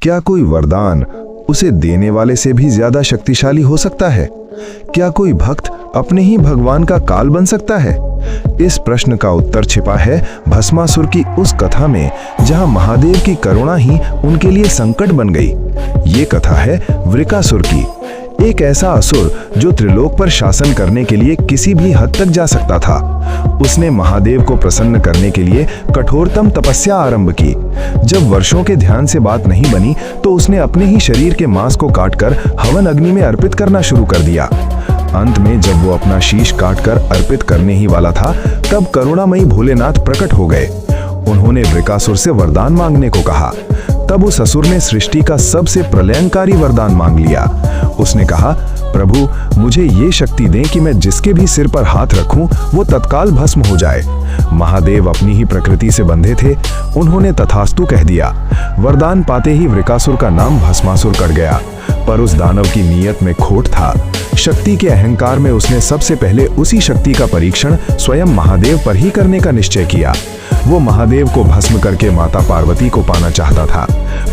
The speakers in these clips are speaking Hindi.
क्या कोई वरदान उसे देने वाले से भी ज्यादा शक्तिशाली हो सकता है? क्या कोई भक्त अपने ही भगवान का काल बन सकता है? इस प्रश्न का उत्तर छिपा है भस्मासुर की उस कथा में, जहां महादेव की करुणा ही उनके लिए संकट बन गई। ये कथा है वृकासुर की, एक ऐसा असुर जो त्रिलोक पर शासन करने के लिए किसी भी हद तक जा सकता था। उसने महादेव को प्रसन्न करने के लिए कठोरतम तपस्या आरंभ की। जब वर्षों के ध्यान से बात नहीं बनी तो उसने अपने ही शरीर के मांस को काटकर हवन अग्नि में अर्पित करना शुरू कर दिया। अंत में जब वो अपना शीश काटकर अर्पित करने ही वाला था, तब करुणामयी भोलेनाथ प्रकट हो गए। उन्होंने वृकासुर से वरदान मांगने को कहा। तब उस असुर ने सृष्टि का सबसे प्रलयंकारी वरदान मांग लिया। उसने कहा, प्रभु मुझे ये शक्ति दें कि मैं जिसके भी सिर पर हाथ रखूं वो तत्काल भस्म हो जाए। महादेव अपनी ही प्रकृति से बंधे थे। उन्होंने तथास्तु कह दिया। वरदान पाते ही वृकासुर का नाम भस्मासुर कट गया। पर उस दानव की नीयत में खोट था। शक्ति के अहंकार में उसने सबसे पहले उसी शक्ति का परीक्षण स्वयं महादेव पर ही करने का निश्चय किया। वो महादेव को भस्म करके माता पार्वती को पाना चाहता था।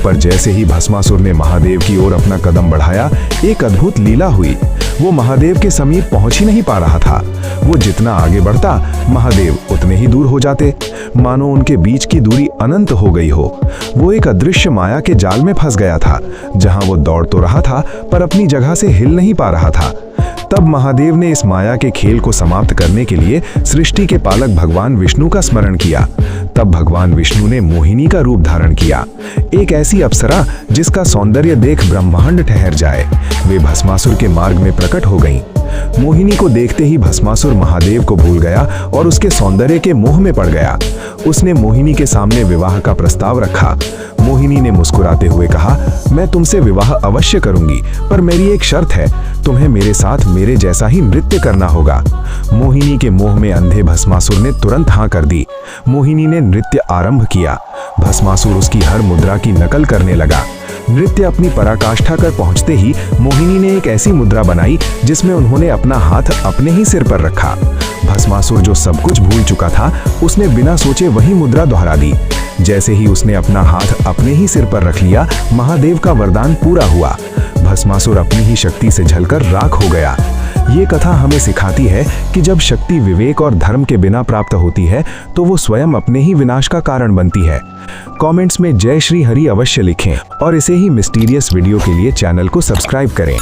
पर जैसे ही भस्मासुर ने महादेव की ओर अपना कदम बढ़ाया, एक अद्भुत लीला हुई। वो महादेव के समीप पहुंच ही नहीं पा रहा था। वो जितना आगे बढ़ता, महादेव उतने ही दूर हो जाते, मानो उनके बीच की दूरी अनंत हो गई हो। वो एक अदृश्य माया के जाल में फंस गया था, जहां वो दौड़ तो रहा था पर अपनी जगह से हिल नहीं पा रहा था। तब महादेव ने इस माया के खेल को समाप्त करने के लिए सृष्टि के पालक भगवान विष्णु का स्मरण किया। तब भगवान विष्णु ने मोहिनी का रूप धारण किया, एक ऐसी अप्सरा जिसका सौंदर्य देख ब्रह्मांड ठहर जाए। वे भस्मासुर के मार्ग में प्रकट हो गईं। मोहिनी को देखते ही भस्मासुर महादेव को भूल गया और उसके सौंदर्य के मोह में पड़ गया। उसने मोहिनी के सामने विवाह का प्रस्ताव रखा। मोहिनी ने मुस्कुराते हुए कहा, मैं तुमसे विवाह अवश्य करूंगी, पर मेरी एक शर्त है, तुम्हें मेरे साथ मेरे जैसा ही नृत्य करना होगा। मोहिनी के मोह में अंधे भस्मासुर ने तुरंत हाँ कर दी। मोहिनी ने नृत्य आरंभ किया। भस्मासुर उसकी हर मुद्रा की नकल करने लगा। नृत्य अपनी पराकाष्ठा कर पहुंचते ही मोहिनी ने एक ऐसी मुद्रा बनाई जिसमें उन्होंने अपना हाथ अपने ही सिर पर रखा। भस्मासुर जो सब कुछ भूल चुका था, उसने बिना सोचे वही मुद्रा दोहरा दी। जैसे ही उसने अपना हाथ अपने ही सिर पर रख लिया, महादेव का वरदान पूरा हुआ। भस्मासुर अपनी ही शक्ति से जलकर राख हो गया। ये कथा हमें सिखाती है कि जब शक्ति विवेक और धर्म के बिना प्राप्त होती है तो वो स्वयं अपने ही विनाश का कारण बनती है। कमेंट्स में जय श्री हरि अवश्य लिखें और इसे ही मिस्टीरियस वीडियो के लिए चैनल को सब्सक्राइब करें।